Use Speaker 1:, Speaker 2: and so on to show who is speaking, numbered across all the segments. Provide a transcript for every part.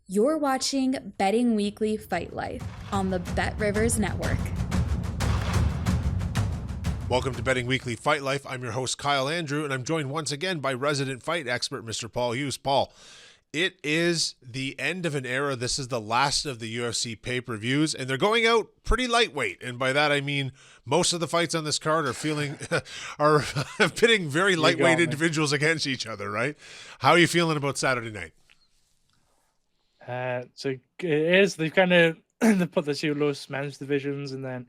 Speaker 1: You're watching Betting Weekly Fight Life on the Bet Rivers Network.
Speaker 2: Welcome to Betting Weekly Fight Life. I'm your host, Kyle Andrew, and I'm joined once again by resident fight expert, Mr. Paul Hughes. Paul, it is the end of an era. This is the last of the UFC pay-per-views, and they're going out pretty lightweight. And by that, I mean most of the fights on this card are pitting very lightweight individuals against each other, right? How are you feeling about Saturday night?
Speaker 3: So it is. They've kind of they put the two lowest men's divisions, and then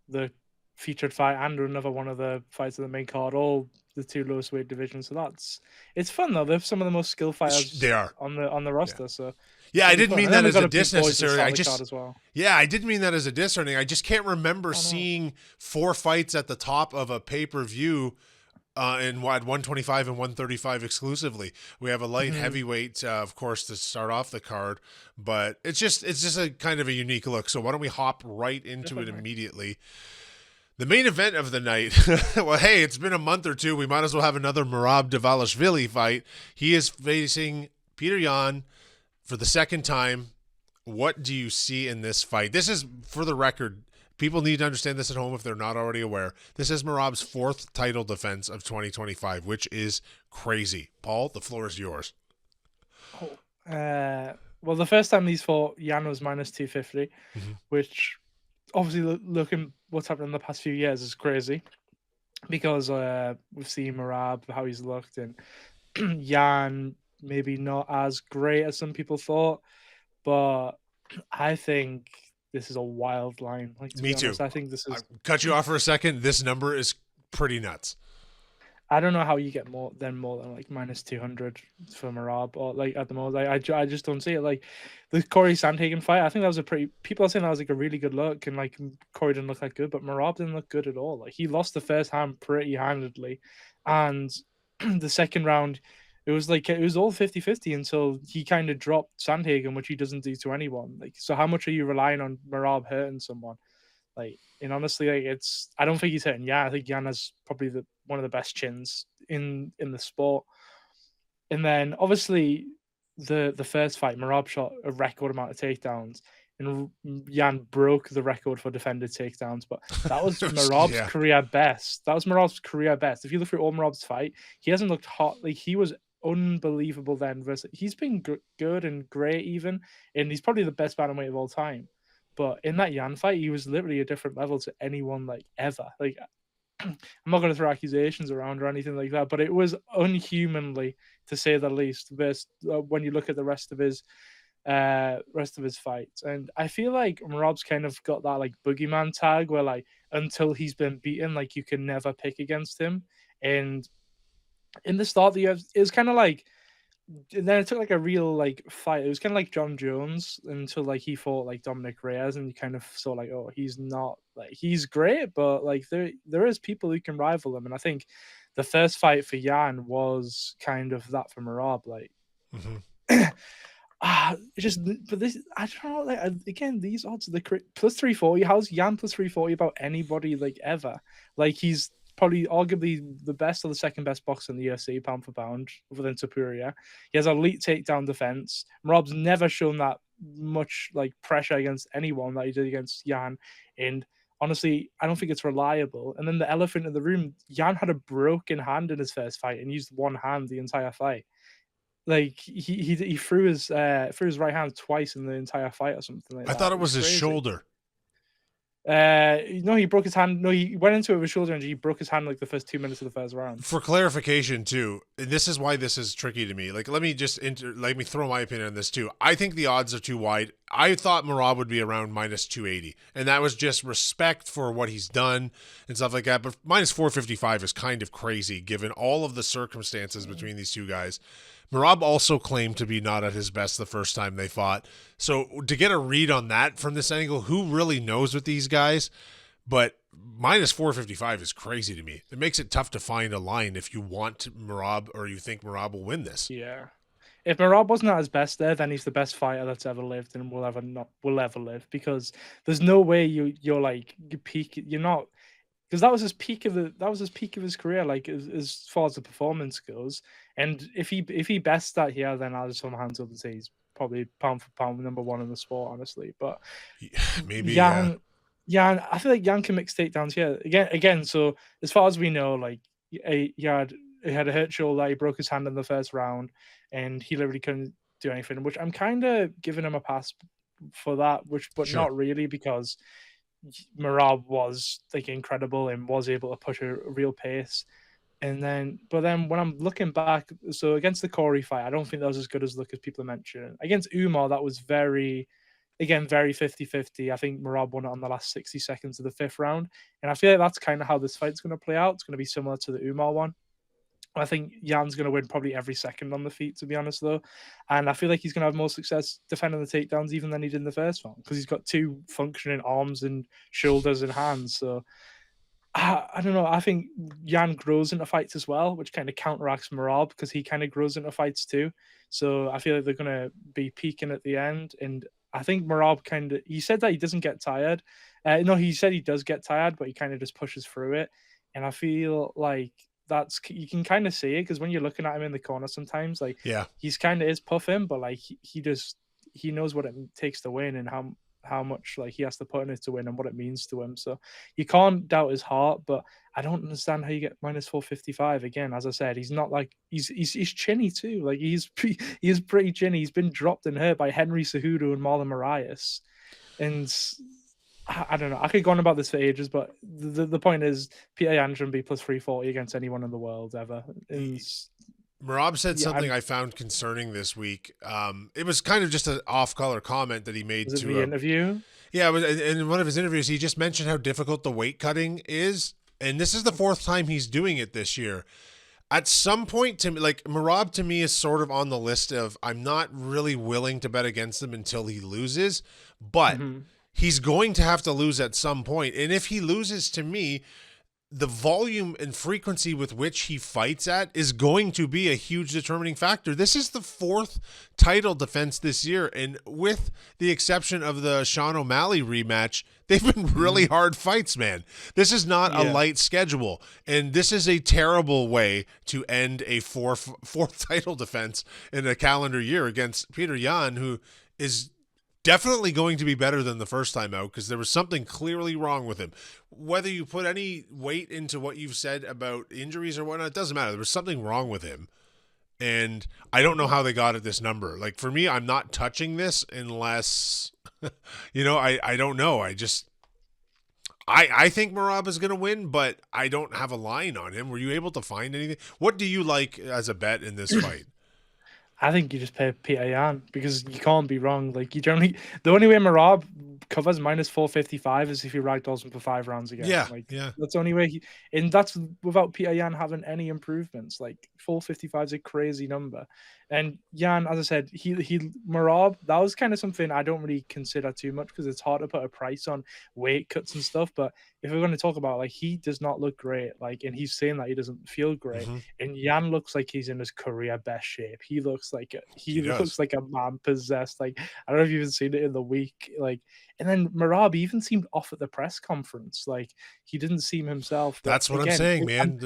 Speaker 3: the featured fight and another one of the fights in the main card, all the two lowest weight divisions. So it's fun though. They're some of the most skilled fighters
Speaker 2: they are
Speaker 3: on the roster.
Speaker 2: Yeah.
Speaker 3: So
Speaker 2: yeah, I didn't mean that as a diss necessarily. I didn't mean that as a diss or anything. I just can't remember seeing four fights at the top of a pay-per-view in 125 and 135 exclusively. We have a light heavyweight, of course, to start off the card, but it's just a kind of a unique look. So why don't we hop right into it immediately? The main event of the night. Well, hey, it's been a month or two. We might as well have another Merab Dvalishvili fight. He is facing Petr Yan for the second time. What do you see in this fight? This is, for the record, people need to understand this at home if they're not already aware. This is Merab's fourth title defense of 2025, which is crazy. Paul, the floor is yours.
Speaker 3: Well, the first time these fought, Yan was minus 250, which obviously looking what's happened in the past few years is crazy because we've seen Merab, how he's looked, and Yan maybe not as great as some people thought, but I think this is a wild line.
Speaker 2: Me too.
Speaker 3: I think this is.
Speaker 2: I'll cut you off for a second. This number is pretty nuts.
Speaker 3: I don't know how you get more than like minus 200 for Merab or like at the moment. I just don't see it. Like the Corey Sandhagen fight, I think that was people are saying that was like a really good look, and like Corey didn't look that good, but Merab didn't look good at all. Like he lost the first hand pretty handedly, and the second round it was all 50-50 until he kind of dropped Sandhagen, which he doesn't do to anyone. Like, so how much are you relying on Merab hurting someone? Like, and honestly, like I don't think he's hitting Yan. I think Yan has probably one of the best chins in the sport. And then obviously the first fight, Merab shot a record amount of takedowns, and Yan broke the record for defended takedowns. But that was Merab's career best. That was Merab's career best. If you look through all Merab's fight, he hasn't looked hot. Like he was unbelievable then. He's been good and great even, and he's probably the best bantamweight of all time. But in that Yan fight, he was literally a different level to anyone like ever. Like, I'm not going to throw accusations around or anything like that, but it was unhumanly, to say the least, when you look at the rest of his fights. And I feel like Merab's kind of got that like boogeyman tag where like until he's been beaten, like you can never pick against him. And in the start, it was kind of like. And then it took like a real like fight. It was kind of like John Jones until like he fought like Dominic Reyes, and you kind of saw like, oh, he's not like he's great, but like there is people who can rival him. And I think the first fight for Yan was kind of that for Merab. Like, but this I don't know. Like again, these odds are the plus 340. How's Yan plus 340 about anybody like ever? Like he's probably arguably the best or the second best boxer in the UFC, pound for pound, other than Taira. He has elite takedown defense. Merab's never shown that much like pressure against anyone that he did against Yan, and honestly, I don't think it's reliable. And then the elephant in the room, Yan had a broken hand in his first fight and used one hand the entire fight. Like he threw his right hand twice in the entire fight or something like that.
Speaker 2: I thought it was his shoulder.
Speaker 3: No, he broke his hand. No, he went into it with shoulder injury. He broke his hand like the first 2 minutes of the first round.
Speaker 2: For clarification, too, this is why this is tricky to me. Like, let me throw my opinion on this too. I think the odds are too wide. I thought Merab would be around minus 280, and that was just respect for what he's done and stuff like that. But minus 455 is kind of crazy given all of the circumstances between these two guys. Merab also claimed to be not at his best the first time they fought. So to get a read on that from this angle, who really knows with these guys? But minus 455 is crazy to me. It makes it tough to find a line if you want Merab or you think Merab will win this.
Speaker 3: Yeah. If Merab wasn't at his best there, then he's the best fighter that's ever lived and will ever live, because there's no way you're like you peak. You're not. Because that was his peak of his career, like as far as the performance goes. And if he bests that here, then I'll just hold my hands up and say he's probably pound for pound number one in the sport, honestly. But
Speaker 2: maybe
Speaker 3: Yan, I feel like Yan can mix takedowns here again. So as far as we know, like he had a hurt shoulder, he broke his hand in the first round, and he literally couldn't do anything. Which I'm kind of giving him a pass for that, but
Speaker 2: Sure.
Speaker 3: not really, because Merab was like incredible and was able to push a real pace. But then when I'm looking back, so against the Corey fight, I don't think that was as good as people mentioned. Against Umar, that was very 50-50. I think Merab won it on the last 60 seconds of the fifth round. And I feel like that's kind of how this fight's going to play out. It's going to be similar to the Umar one. I think Yan's going to win probably every second on the feet, to be honest, though. And I feel like he's going to have more success defending the takedowns even than he did in the first one, because he's got two functioning arms and shoulders and hands. So I don't know. I think Yan grows into fights as well, which kind of counteracts Merab, because he kind of grows into fights too. So I feel like they're going to be peaking at the end. And I think Merab he said that he doesn't get tired. No, he said he does get tired, but he kind of just pushes through it. And I feel like you can kind of see it, because when you're looking at him in the corner sometimes, like, he's kind of is puffing, but like he knows what it takes to win, and how much like he has to put in it to win, and what it means to him. So you can't doubt his heart, but I don't understand how you get minus 455. Again, as I said, he's not like he's chinny too. Like he is pretty chinny. He's been dropped and hurt by Henry Cejudo and Marlon Moraes, and I don't know. I could go on about this for ages, but the point is, Petr Yan shouldn't be plus 340 against anyone in the world ever. And
Speaker 2: Merab said something I found concerning this week. It was kind of just an off-color comment that he made to
Speaker 3: the interview.
Speaker 2: Yeah, it was, in one of his interviews, he just mentioned how difficult the weight cutting is, and this is the fourth time he's doing it this year. At some point, Merab to me is sort of on the list of, I'm not really willing to bet against him until he loses, but he's going to have to lose at some point. And if he loses, to me, the volume and frequency with which he fights at is going to be a huge determining factor. This is the fourth title defense this year, and with the exception of the Sean O'Malley rematch, they've been really hard fights, man. This is not a light schedule, and this is a terrible way to end a fourth title defense in a calendar year against Petr Yan, who is definitely going to be better than the first time out, because there was something clearly wrong with him. Whether you put any weight into what you've said about injuries or whatnot, it doesn't matter. There was something wrong with him. And I don't know how they got at this number. Like, for me, I'm not touching this unless, I don't know. I think Merab is going to win, but I don't have a line on him. Were you able to find anything? What do you like as a bet in this fight?
Speaker 3: I think you just pay Petr Yan, because you can't be wrong. Like, the only way Merab covers minus 455 is if he ragdolls him for 5 rounds again. That's the only way and that's without Petr Yan having any improvements. Like, 455 is a crazy number. And Yan, as I said, Merab, that was kind of something I don't really consider too much, because it's hard to put a price on weight cuts and stuff. But if we're going to talk about, like, he does not look great, like, and he's saying that he doesn't feel great. And Yan looks like he's in his career best shape. He looks like looks like a man possessed. Like, I don't know if you've even seen it in the week. Like, and then Merab even seemed off at the press conference. Like, he didn't seem himself.
Speaker 2: That's what I'm saying, man.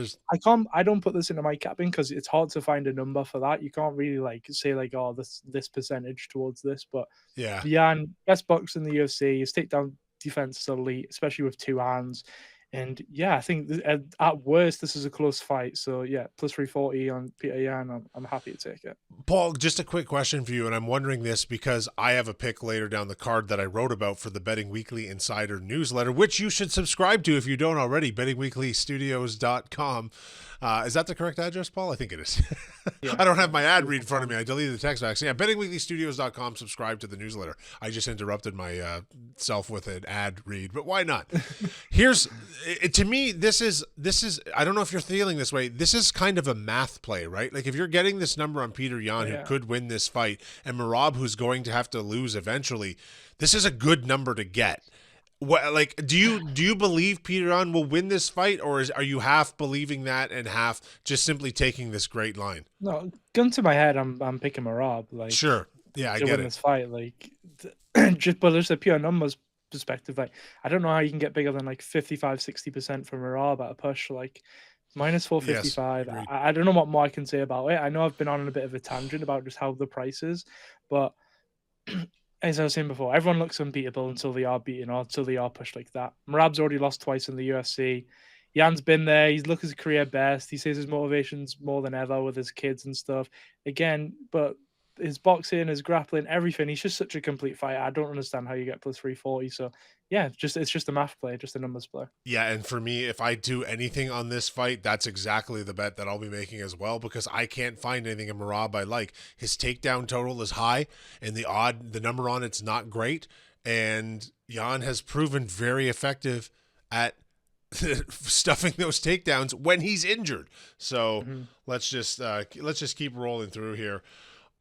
Speaker 3: I don't put this into my capping, because it's hard to find a number for that. You can't really like say like, oh, this percentage towards this. But Yan, best boxer in the UFC, his takedown defense is elite, especially with 2 hands. And I think at worst this is a close fight. So plus 340 on Petr Yan. I'm happy to take it.
Speaker 2: Paul, just a quick question for you, and I'm wondering this because I have a pick later down the card that I wrote about for the Betting Weekly Insider newsletter, which you should subscribe to if you don't already. BettingWeeklyStudios.com. Is that the correct address, Paul? I think it is. I don't have my ad read in front of me. I deleted the text box. BettingWeeklyStudios.com. Subscribe to the newsletter. I just interrupted my self with an ad read, but why not? To me, this is. I don't know if you're feeling this way. This is kind of a math play, right? Like, if you're getting this number on Petr Yan, who could win this fight, and Merab, who's going to have to lose eventually, this is a good number to get. What, like, do you believe Petr Yan will win this fight, or are you half believing that and half just simply taking this great line?
Speaker 3: No, gun to my head, I'm picking Merab. Like,
Speaker 2: sure, I get
Speaker 3: win this fight. Like, just a pure numbers perspective, like, I don't know how you can get bigger than like 55-60% for Merab at a push. Like, minus 455.
Speaker 2: Yes,
Speaker 3: I don't know what more I can say about it. I know I've been on a bit of a tangent about just how the price is, but as I was saying before, everyone looks unbeatable until they are beaten or until they are pushed like that. Merab's already lost twice in the UFC. Yan's been there. He's looked his career best. He says his motivation's more than ever with his kids and stuff. Again, but his boxing, his grappling, everything. He's just such a complete fighter. I don't understand how you get plus 340. So yeah, it's just a math play, just a numbers play.
Speaker 2: Yeah, and for me, if I do anything on this fight, that's exactly the bet that I'll be making as well, because I can't find anything in Merab I like. His takedown total is high, and the number on it's not great. And Yan has proven very effective at stuffing those takedowns when he's injured. So let's just keep rolling through here.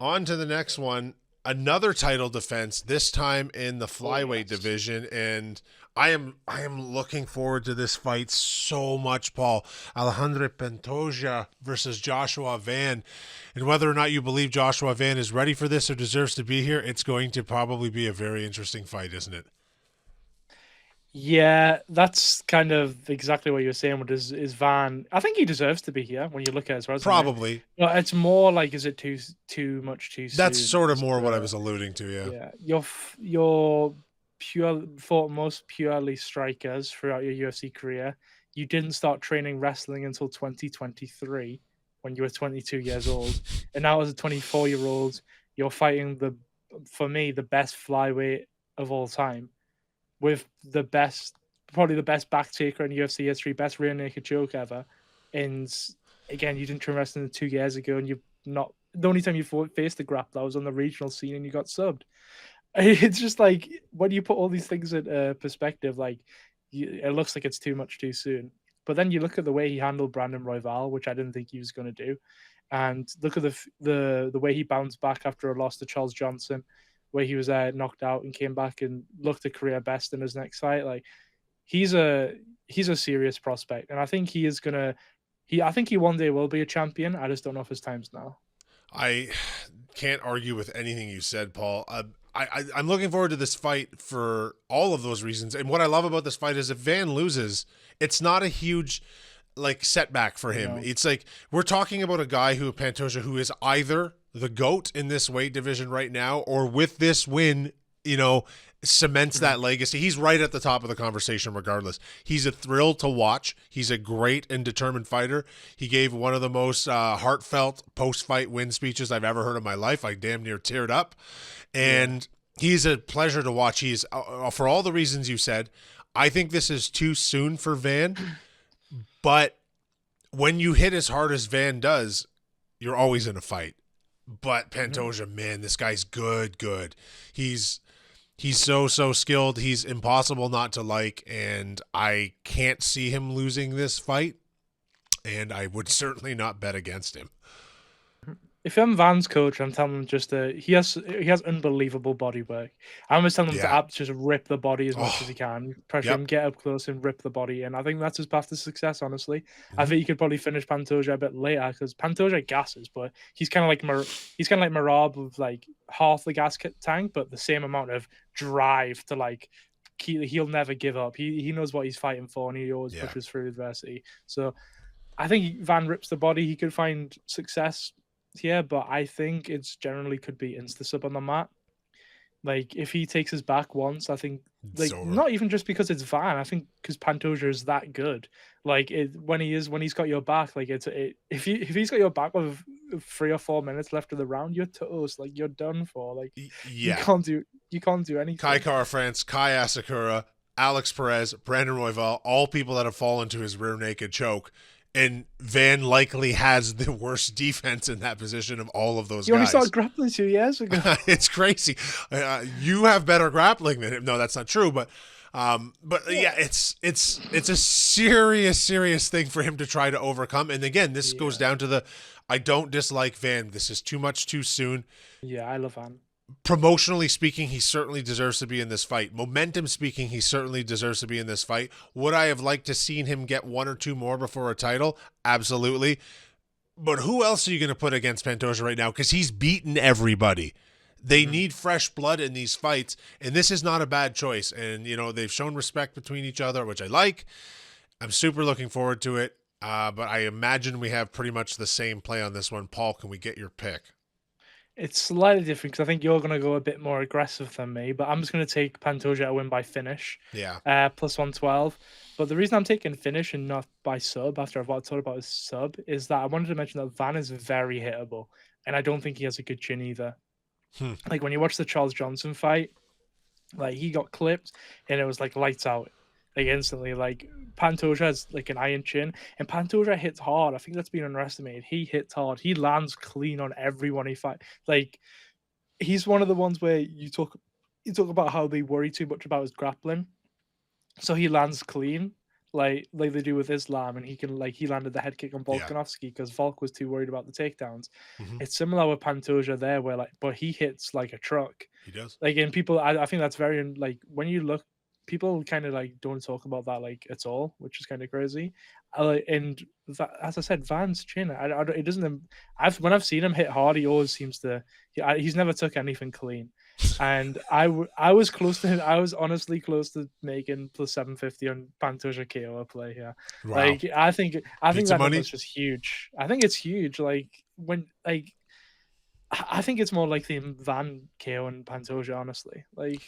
Speaker 2: On to the next one, another title defense, this time in the flyweight division, and I am looking forward to this fight so much, Paul. Alexandre Pantoja versus Joshua Van. And whether or not you believe Joshua Van is ready for this or deserves to be here, it's going to probably be a very interesting fight, isn't it?
Speaker 3: Yeah, that's kind of exactly what you were saying. What is Van? I think he deserves to be here when you look at his resume.
Speaker 2: Probably.
Speaker 3: But it's more like, is it too much too soon?
Speaker 2: That's sort of more what I was alluding to. Yeah.
Speaker 3: Yeah, you're for most purely strikers throughout your UFC career. You didn't start training wrestling until 2023 when you were 22 years old, and now as a 24-year-old, you're fighting for me, the best flyweight of all time, with probably the best back taker in UFC history, best rear naked choke ever. And again, you didn't train wrestling 2 years ago, and the only time you faced the grappler was on the regional scene and you got subbed. It's just like, when you put all these things in perspective, like, it looks like it's too much too soon. But then you look at the way he handled Brandon Royval, which I didn't think he was going to do, and look at the way he bounced back after a loss to Charles Johnson, where he was knocked out and came back and looked a career best in his next fight. Like, he's a serious prospect, and I think he one day will be a champion. I just don't know if his time's now.
Speaker 2: I can't argue with anything you said, Paul. I'm looking forward to this fight for all of those reasons. And what I love about this fight is if Van loses, it's not a huge setback for him. No. It's like, we're talking about a guy Pantoja, who is either the GOAT in this weight division right now, or with this win, cements that legacy. He's right at the top of the conversation regardless. He's a thrill to watch. He's a great and determined fighter. He gave one of the most heartfelt post-fight win speeches I've ever heard in my life. I damn near teared up. And he's a pleasure to watch. He's, for all the reasons you said, I think this is too soon for Van. But when you hit as hard as Van does, you're always in a fight. But Pantoja, man, this guy's good. He's so skilled. He's impossible not to like, and I can't see him losing this fight, and I would certainly not bet against him.
Speaker 3: If I'm Van's coach, I'm telling him just he has unbelievable body work. I'm always telling him to just rip the body as much as he can, pressure him, get up close and rip the body. And I think that's his path to success, honestly. I think he could probably finish Pantoja a bit later, because Pantoja gasses, but he's kind of like Merab, with like half the gas tank, but the same amount of drive to he'll never give up. He knows what he's fighting for, and he always pushes through adversity. So I think Van rips the body. He could find success. Yeah, but I think it's generally could be insta-sub on the mat. Like, if he takes his back once, I think, not even just because it's Van, I think because Pantoja is that good. Like, when he's got your back, if he's got your back with 3 or 4 minutes left of the round, you're toast. Like, you're done for. Like, you can't do anything.
Speaker 2: Kai Kara-France, Kai Asakura, Alex Perez, Brandon Royval, all people that have fallen to his rear naked choke. And Van likely has the worst defense in that position of all of those guys.
Speaker 3: You only started grappling 2 years ago.
Speaker 2: It's crazy. You have better grappling than him. No, that's not true. But it's a serious thing for him to try to overcome. And again, this goes down to I don't dislike Van. This is too much too soon.
Speaker 3: Yeah, I love Van.
Speaker 2: Promotionally speaking, he certainly deserves to be in this fight. Momentum speaking, he certainly deserves to be in this fight. Would I have liked to seen him get 1 or 2 more before a title? Absolutely. But who else are you going to put against Pantoja right now? Because he's beaten everybody. They need fresh blood in these fights, and this is not a bad choice. And, they've shown respect between each other, which I like. I'm super looking forward to it. But I imagine we have pretty much the same play on this one. Paul, can we get your pick?
Speaker 3: It's slightly different because I think you're going to go a bit more aggressive than me, but I'm just going to take Pantoja to win by finish.
Speaker 2: Yeah.
Speaker 3: Plus 112. But the reason I'm taking finish and not by sub after I've talked about his sub is that I wanted to mention that Van is very hittable, and I don't think he has a good chin either. Like when you watch the Charles Johnson fight, like he got clipped and it was like lights out, like instantly. Like Pantoja has like an iron chin, and Pantoja hits hard. I think that's been underestimated. He hits hard. He lands clean on everyone he fights. Like he's one of the ones where you talk about how they worry too much about his grappling. So he lands clean, like they do with Islam, and he landed the head kick on Volkanovski because Volk was too worried about the takedowns. It's similar with Pantoja there, where but he hits like a truck.
Speaker 2: He does.
Speaker 3: Like, and people, I think that's very like when you look, people kind of like don't talk about that like at all, which is kind of crazy. And as I said, Van's chin, it doesn't. When I've seen him hit hard, he always seems to. He's never took anything clean. And I was close to him. I was honestly close to making plus 750 on Pantoja KO play here. Wow. Like I think that money is just huge. I think it's huge. Like I think it's more likely Van KO and Pantoja, honestly. Like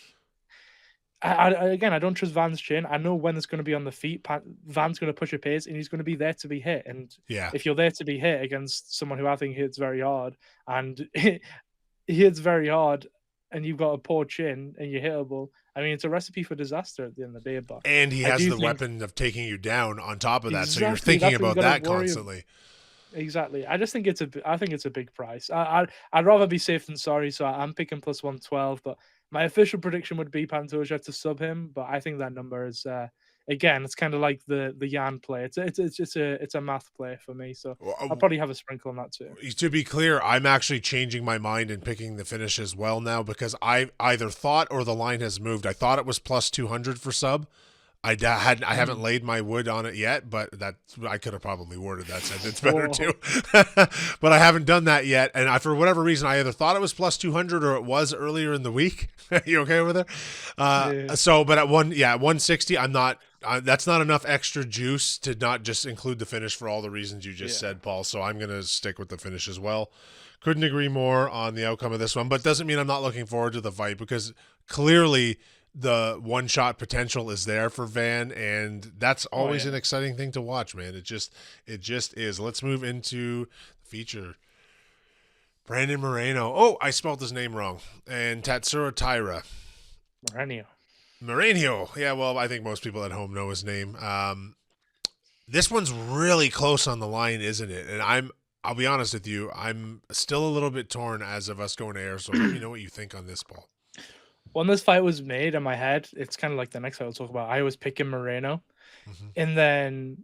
Speaker 3: I don't trust Van's chin. I know when it's going to be on the feet. Van's going to push a pace, and he's going to be there to be hit. And if you're there to be hit against someone who I think hits very hard, and he hits very hard, and you've got a poor chin and you're hittable, I mean, it's a recipe for disaster at the end of the day. But
Speaker 2: and he has the weapon of taking you down on top of that, exactly, so you're thinking about that constantly.
Speaker 3: Exactly. I just think it's a big price. I'd rather be safe than sorry, so I'm picking plus 112. But my official prediction would be Pantoja to sub him. But I think that number is again, it's kind of like the Yan play. It's a math play for me. So I'll probably have a sprinkle on that too.
Speaker 2: To be clear, I'm actually changing my mind and picking the finish as well now because I either thought or the line has moved. I thought it was plus 200 for sub. I haven't laid my wood on it yet, but that I could have probably worded that sentence better too. But I haven't done that yet, and for whatever reason, I either thought it was plus 200 or it was earlier in the week. You okay over there? Yeah. So, but at 160, I'm not. That's not enough extra juice to not just include the finish for all the reasons you just said, Paul. So I'm gonna stick with the finish as well. Couldn't agree more on the outcome of this one, but doesn't mean I'm not looking forward to the fight because clearly the one-shot potential is there for Van, and that's always an exciting thing to watch, man. It just is. Let's move into the feature. Brandon Moreno. Oh, I spelled his name wrong. And Tatsuro Taira. Moreno. Yeah, well, I think most people at home know his name. This one's really close on the line, isn't it? And I'll be honest with you, I'm still a little bit torn as of us going to air, so let me know what you think on this, Paul.
Speaker 3: When this fight was made in my head, it's kind of like the next fight we'll talk about. I was picking Moreno. And then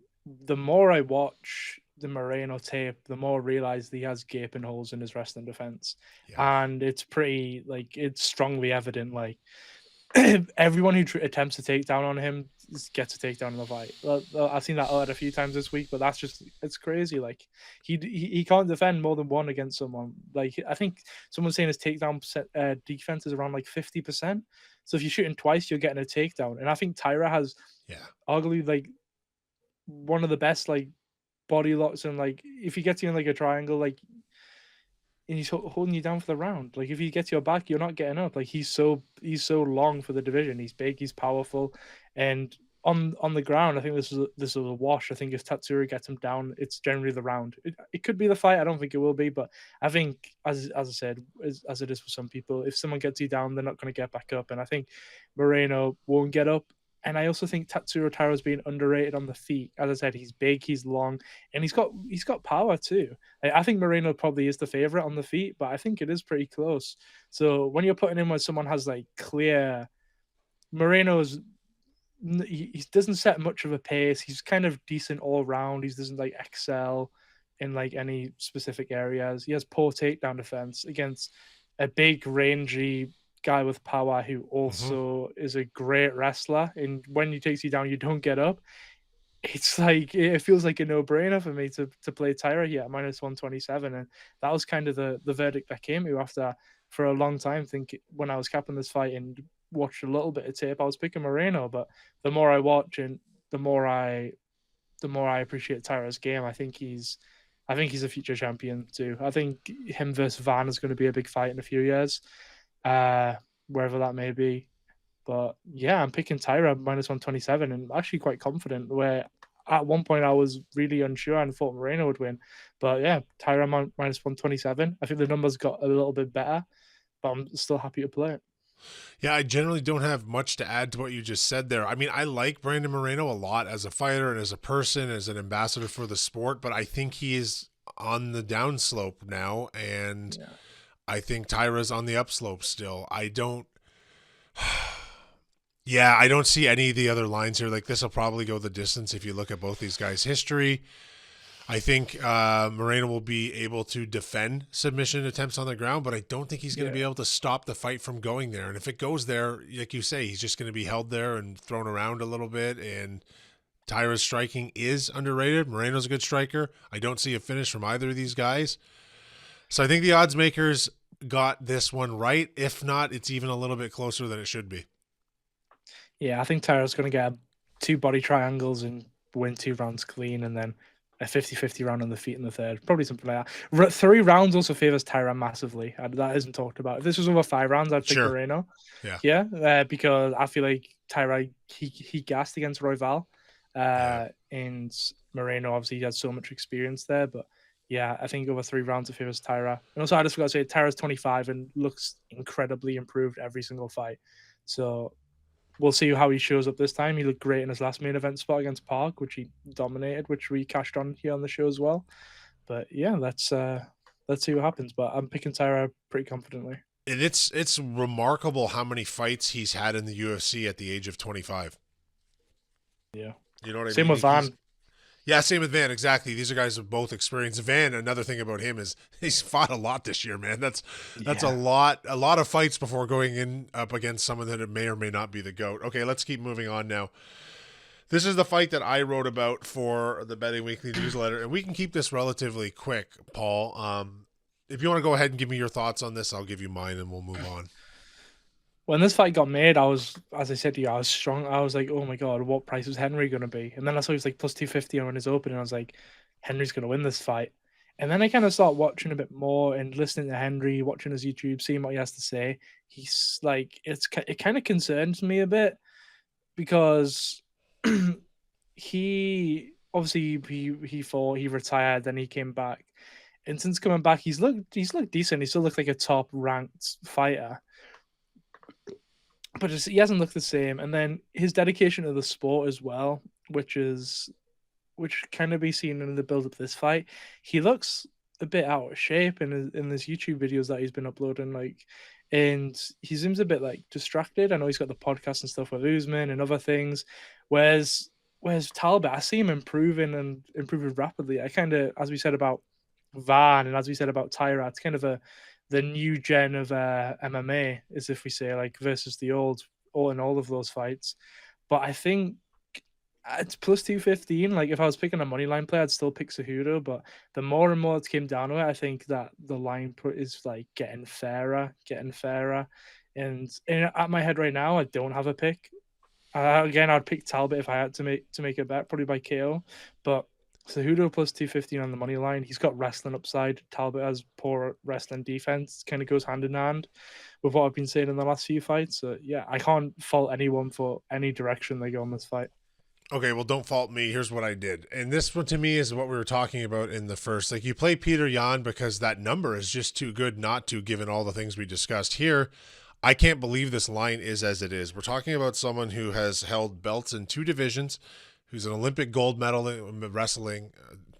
Speaker 3: the more I watch the Moreno tape, the more I realize he has gaping holes in his wrestling defense. Yeah. And it's pretty, it's strongly evident. Everyone who attempts to take down on him gets a takedown in the fight. I've seen that a few times this week, but it's crazy. He can't defend more than one against someone. I think someone's saying his takedown defense is around 50%. So if you're shooting twice, you're getting a takedown. And I think Taira has arguably one of the best body locks, and if he gets you in a triangle, and he's holding you down for the round. If he gets your back, you're not getting up. He's so long for the division. He's big, he's powerful, and on the ground, I think this is a wash. I think if Tatsuro gets him down, it's generally the round. It could be the fight. I don't think it will be, but I think as I said, as it is for some people, if someone gets you down, they're not going to get back up. And I think Moreno won't get up. And I also think Tatsuro Taira is being underrated on the feet. As I said, he's big, he's long, and he's got power too. I think Moreno probably is the favorite on the feet, but I think it is pretty close. So when you're putting in where someone has clear, he doesn't set much of a pace. He's kind of decent all round. He doesn't excel in any specific areas. He has poor takedown defense against a big, rangy guy with power who also is a great wrestler, and when he takes you down, you don't get up. It's it feels like a no-brainer for me to play Taira here at minus 127, and that was kind of the verdict I came to after for a long time. When I was capping this fight and watched a little bit of tape, I was picking Moreno, but the more I watch and the more I appreciate Taira's game, I think he's I think he's a future champion too. I think him versus Van is going to be a big fight in a few years, wherever that may be. But yeah, I'm picking Taira minus 127, and I'm actually quite confident. Where at one point I was really unsure and thought Moreno would win, but yeah, Taira minus 127. I think the numbers got a little bit better, but I'm still happy to play it.
Speaker 2: Yeah, I generally don't have much to add to what you just said there. I mean, I like Brandon Moreno a lot as a fighter and as a person, as an ambassador for the sport, but I think he is on the downslope now, and I think Taira's on the upslope still. I don't see any of the other lines here. Like, this will probably go the distance if you look at both these guys' history. I think Moreno will be able to defend submission attempts on the ground, but I don't think he's going to be able to stop the fight from going there. And if it goes there, like you say, he's just going to be held there and thrown around a little bit. And Taira's striking is underrated. Moreno's a good striker. I don't see a finish from either of these guys. So I think the odds makers got this one right. If not, it's even a little bit closer than it should be.
Speaker 3: Yeah, I think Taira's going to get 2 body triangles and win 2 rounds clean, and then a 50-50 round on the feet in the third. Probably something like that. 3 rounds also favors Taira massively. That isn't talked about. If this was over 5 rounds, I'd pick Moreno. Yeah, because I feel like Taira, he gassed against Royval. And Moreno, obviously, he had so much experience there. But yeah, I think over 3 rounds, it favors Taira. And also, I just forgot to say, Taira's 25 and looks incredibly improved every single fight. So we'll see how he shows up this time. He looked great in his last main event spot against Park, which he dominated, which we cashed on here on the show as well. But yeah, let's see what happens. But I'm picking Taira pretty confidently.
Speaker 2: And it's remarkable how many fights he's had in the UFC at the age of 25.
Speaker 3: Yeah.
Speaker 2: You know what I mean?
Speaker 3: Same with Van.
Speaker 2: Yeah, same with Van, exactly. These are guys with both experience. Van, another thing about him is he's fought a lot this year, man. That's a lot of fights before going in up against someone that may or may not be the GOAT. Okay, let's keep moving on now. This is the fight that I wrote about for the Betting Weekly newsletter, and we can keep this relatively quick, Paul. If you want to go ahead and give me your thoughts on this, I'll give you mine, and we'll move on.
Speaker 3: When this fight got made, I was, as I said to you, I was strong. I was like, oh my God, what price is Henry going to be? And then I saw he was like plus 250 on his open, and I was like, Henry's going to win this fight. And then I kind of started watching a bit more and listening to Henry, watching his YouTube, seeing what he has to say. He's like, it kind of concerns me a bit because he fought, he retired, then he came back. And since coming back, he's looked decent. He still looked like a top ranked fighter. But he hasn't looked the same. And then his dedication to the sport as well, which kind of be seen in the build up of this fight. He looks a bit out of shape in his YouTube videos that he's been uploading, and he seems a bit like distracted. I know he's got the podcast and stuff with Usman and other things. Whereas Talbott, I see him improving rapidly. I kind of, as we said about Van and as we said about Taira, it's kind of the new gen of MMA, as if we say, like, versus the old, in all of those fights. But I think it's plus 215. Like, if I was picking a money line play, I'd still pick Cejudo. But the more and more it came down to it, I think that the line is like getting fairer. And at my head right now, I don't have a pick. Again, I'd pick Talbot if I had to make a bet, probably by KO. But Cejudo plus 215 on the money line. He's got wrestling upside. Talbot has poor wrestling defense. Kind of goes hand in hand with what I've been saying in the last few fights. So yeah, I can't fault anyone for any direction they go in this fight.
Speaker 2: Okay, well, don't fault me. Here's what I did. And this one to me is what we were talking about in the first. Like, you play Petr Yan because that number is just too good not to, given all the things we discussed here. I can't believe this line is as it is. We're talking about someone who has held belts in 2 divisions, who's an Olympic gold medal in wrestling,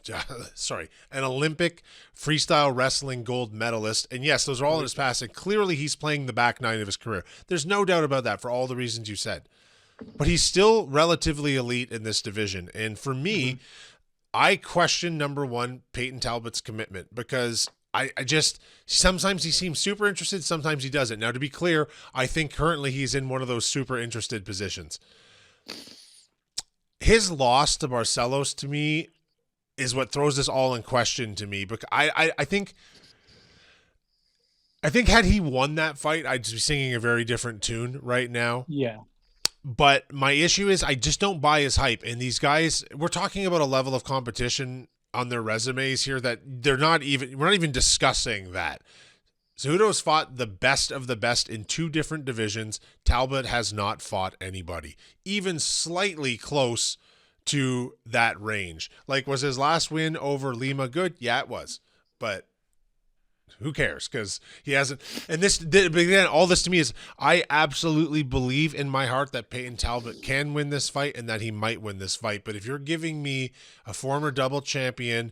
Speaker 2: an Olympic freestyle wrestling gold medalist. And yes, those are all in his past. And clearly he's playing the back 9 of his career. There's no doubt about that for all the reasons you said. But he's still relatively elite in this division. And for me, I question, number one, Payton Talbott's commitment, because I just, sometimes he seems super interested, sometimes he doesn't. Now, to be clear, I think currently he's in one of those super interested positions. His loss to Barcelos, to me, is what throws this all in question to me. Because I think had he won that fight, I'd be singing a very different tune right now.
Speaker 3: Yeah.
Speaker 2: But my issue is I just don't buy his hype. And these guys, we're talking about a level of competition on their resumes here that we're not even discussing that. Cejudo's fought the best of the best in 2 different divisions. Talbott has not fought anybody, even slightly close to that range. Like, was his last win over Lima good? Yeah, it was. But who cares? Because he hasn't. And again, all this to me is, I absolutely believe in my heart that Payton Talbott can win this fight and that he might win this fight. But if you're giving me a former double champion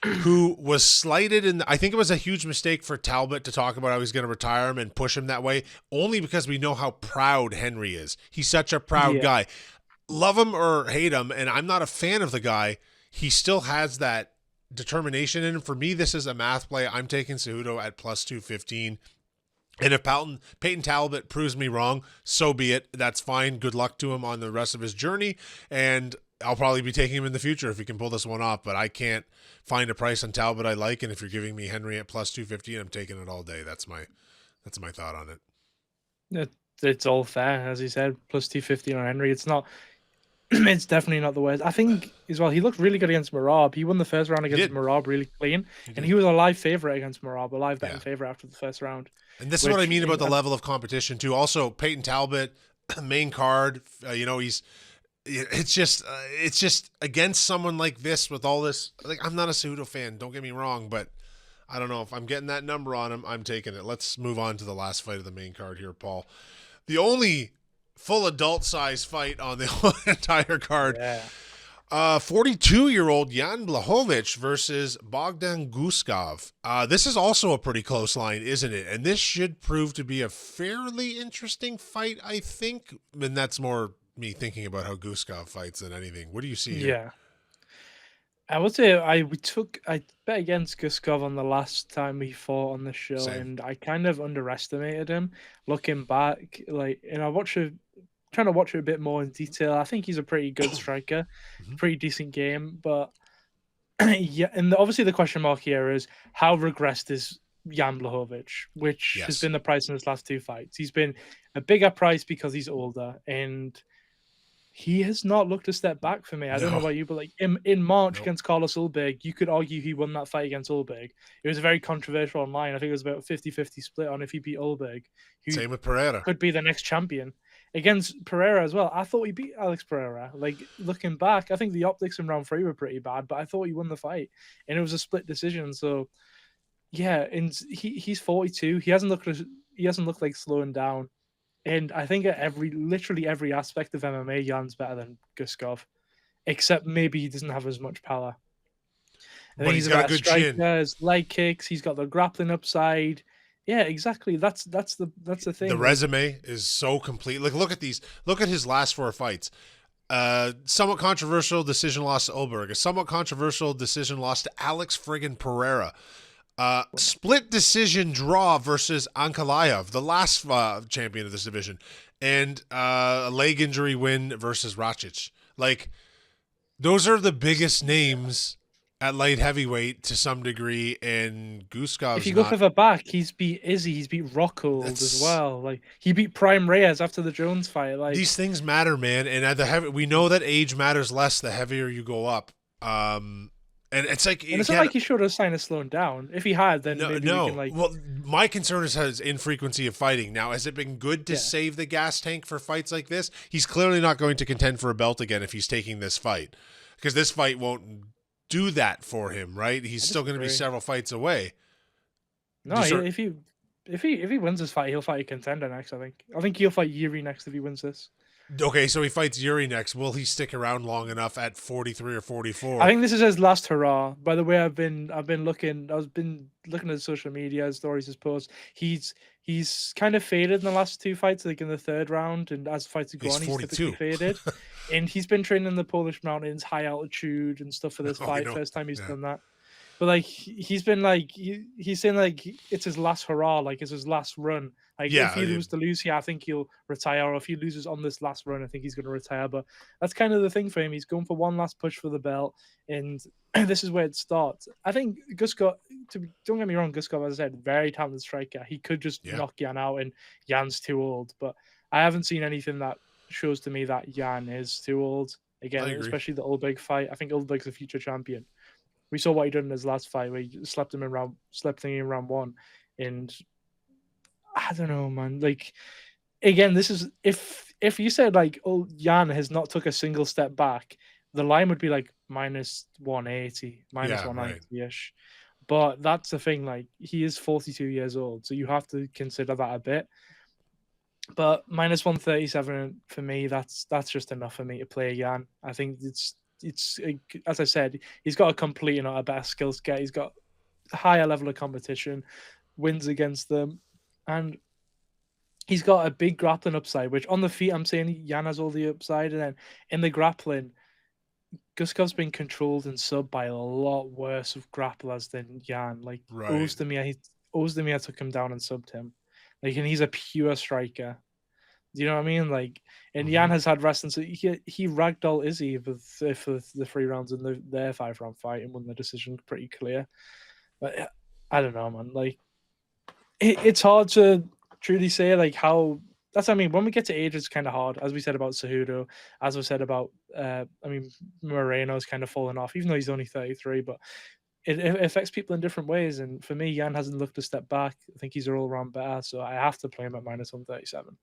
Speaker 2: who was slighted, and I think it was a huge mistake for Talbott to talk about how he's going to retire him and push him that way, only because we know how proud Henry is. He's such a proud guy. Love him or hate him, and I'm not a fan of the guy, he still has that determination in him. For me, this is a math play. I'm taking Cejudo at plus 215. And if Payton Talbott proves me wrong, so be it. That's fine. Good luck to him on the rest of his journey. And I'll probably be taking him in the future if he can pull this one off. But I can't find a price on Talbott I like. And if you're giving me Henry at plus 215, I'm taking it all day. That's my thought on it.
Speaker 3: It's all fair, as you said. Plus 215 on Henry. It's not. It's definitely not the worst. I think as well, he looked really good against Merab. He won the first round against Merab really clean, and he was a live favorite against Merab, a live betting favorite after the first round.
Speaker 2: And this is what I mean about the level of competition too. Also, Payton Talbott, main card. It's just against someone like this with all this. Like, I'm not a Cejudo fan. Don't get me wrong, but I don't know if I'm getting that number on him. I'm taking it. Let's move on to the last fight of the main card here, Paul. The only full adult size fight on the entire card. 42-year-old Jan Blachowicz versus Bogdan Guskov. This is also a pretty close line, isn't it? And this should prove to be a fairly interesting fight, I think. And that's more me thinking about how Guskov fights than anything. What do you see here?
Speaker 3: Yeah. I would say I bet against Guskov on the last time we fought on the show.
Speaker 2: Same.
Speaker 3: And I kind of underestimated him. Looking back, trying to watch it a bit more in detail. I think he's a pretty good striker, pretty decent game. But yeah, and obviously the question mark here is how regressed is Jan Blachowicz, which has been the price in his last 2 fights. He's been a bigger price because he's older, and he has not looked a step back for me. I don't know about you, but like in March against Carlos Ulberg, you could argue he won that fight against Ulberg. It was very controversial online. I think it was about 50-50 split on if he beat Ulberg.
Speaker 2: Same with Pereira.
Speaker 3: Could be the next champion. Against Pereira as well. I thought he beat Alex Pereira. Like, looking back, I think the optics in round 3 were pretty bad, but I thought he won the fight. And it was a split decision. So yeah, and he's 42. He hasn't looked like slowing down. And I think at literally every aspect of MMA, Jan's better than Guskov, except maybe he doesn't have as much power.
Speaker 2: But he's got a good chin.
Speaker 3: His leg kicks. He's got the grappling upside. Yeah, exactly. That's the thing.
Speaker 2: The resume is so complete. Like, look at these. Look at his last 4 fights. Somewhat controversial decision loss to Ulberg. A somewhat controversial decision loss to Alex friggin' Pereira. Split decision draw versus Ankalaev, the last champion of this division, and a leg injury win versus Rakic. Like, those are the biggest names at light heavyweight to some degree, and Guskov's
Speaker 3: if you go further back, he's beat Izzy, he's beat Rockhold as well. Like, he beat Prime Reyes after the Jones fight. Like,
Speaker 2: these things matter, man. And at the we know that age matters less the heavier you go up. And it's like,
Speaker 3: and it's not like he showed a sign of slowing down. If he had, then
Speaker 2: no. Well, my concern is his infrequency of fighting. Now, has it been good to save the gas tank for fights like this? He's clearly not going to contend for a belt again if he's taking this fight, because this fight won't do that for him, right? He's still going to be several fights away.
Speaker 3: No, if he wins this fight, he'll fight a contender next. I think he'll fight Yuri next if he wins this.
Speaker 2: Okay, so he fights Yuri next. Will he stick around long enough at 43 or 44?
Speaker 3: I think this is his last hurrah. By the way, I've been looking at social media stories, his posts. He's kind of faded in the last 2 fights, like in the 3rd round, and as fights have gone, he's typically faded. And he's been training in the Polish mountains, high altitude and stuff for this fight. First time he's done that. But like, he's been like, he's saying like it's his last hurrah, like it's his last run. Like, if he loses to lose here, I think he'll retire. Or if he loses on this last run, I think he's going to retire. But that's kind of the thing for him. He's going for one last push for the belt, and this is where it starts. I think Guskov, don't get me wrong, Guskov, as I said, very talented striker. He could just knock Jan out, and Jan's too old. But I haven't seen anything that shows to me that Jan is too old. Again, especially the Ulberg fight. I think Ulberg's a future champion. We saw what he did in his last fight, where he slept him in round one, and I don't know, man. Like, again, this is if you said like, oh, Yan has not took a single step back, the line would be like minus 180, minus 190-ish. But that's the thing, like, he is 42 years old, so you have to consider that a bit. But minus 137 for me, that's just enough for me to play Yan. I think it's as I said, he's got a complete and a better skill set. He's got a higher level of competition, wins against them, and he's got a big grappling upside, which on the feet, I'm saying Yan has all the upside. And then in the grappling, Guskov's been controlled and subbed by a lot worse of grapplers than Yan. Like, Ozdemir took him down and subbed him. Like, and he's a pure striker. Do you know what I mean? Like, and Yan has had wrestling. So he ragdolled Izzy for the 3 rounds in their 5-round fight and won the decision pretty clear. But I don't know, man. Like, it's hard to truly say like how. That's what I mean. When we get to age, it's kind of hard, as we said about Cejudo, as we said about Moreno's kind of fallen off, even though he's only 33. But it affects people in different ways. And for me, Yan hasn't looked a step back. I think he's all around better, so I have to play him at minus 137.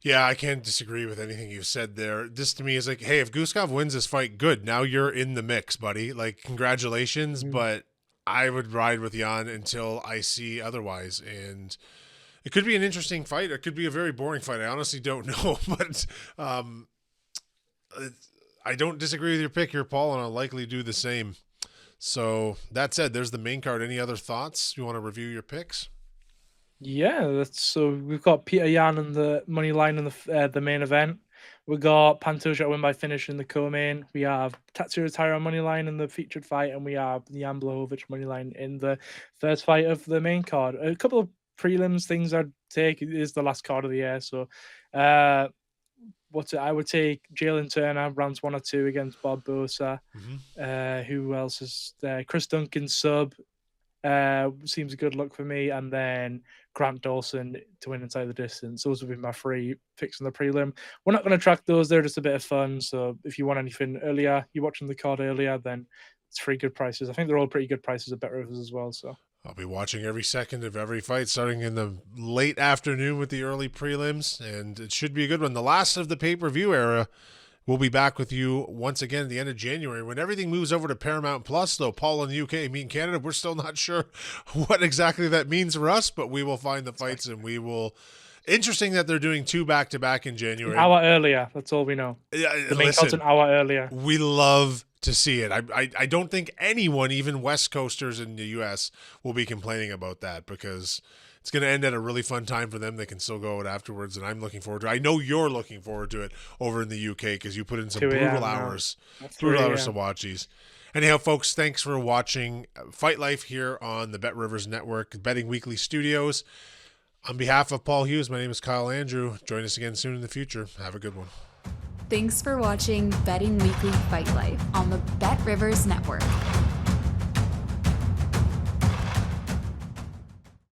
Speaker 2: Yeah, I can't disagree with anything you've said there. This to me is like, hey, if Guskov wins this fight, good. Now you're in the mix, buddy. Like, congratulations, but I would ride with Yan until I see otherwise. And it could be an interesting fight. It could be a very boring fight. I honestly don't know, but I don't disagree with your pick here, Paul, and I'll likely do the same. So that said, there's the main card. Any other thoughts? You want to review your picks?
Speaker 3: Yeah, so we've got Petr Yan in the money line in the main event. We got Pantoja win by finish in the co-main. We have Tatsuro Taira money line in the featured fight, and we have Yan Blachowicz money line in the first fight of the main card. A couple of prelims things I'd take. It is the last card of the year, so I would take Jalen Turner rounds 1 or 2 against Bob Bosa. Who else is there? Chris Duncan sub seems a good look for me, and then Grant Dawson to win inside the distance. Those would be my 3 picks in the prelim. We're not going to track those; they're just a bit of fun. So if you want anything earlier, you're watching the card earlier, then it's 3 good prices. I think they're all pretty good prices at Bet Rivers as well. So
Speaker 2: I'll be watching every second of every fight, starting in the late afternoon with the early prelims, and it should be a good one. The last of the pay-per-view era. We'll be back with you once again at the end of January when everything moves over to Paramount Plus, though Paul in the UK, me in Canada, we're still not sure what exactly that means for us, but we will find the fights and we will... Interesting that they're doing 2 back-to-back in January.
Speaker 3: An hour earlier, that's all we know.
Speaker 2: Yeah,
Speaker 3: the main card's an hour earlier.
Speaker 2: We love to see it. I don't think anyone, even West Coasters in the US, will be complaining about that because it's going to end at a really fun time for them. They can still go out afterwards, and I'm looking forward to it. I know you're looking forward to it over in the UK because you put in some brutal hours to watch these. Anyhow, folks, thanks for watching Fight Life here on the Bet Rivers Network, Betting Weekly Studios. On behalf of Paul Hughes, my name is Kyle Andrew. Join us again soon in the future. Have a good one.
Speaker 1: Thanks for watching Betting Weekly Fight Life on the Bet Rivers Network.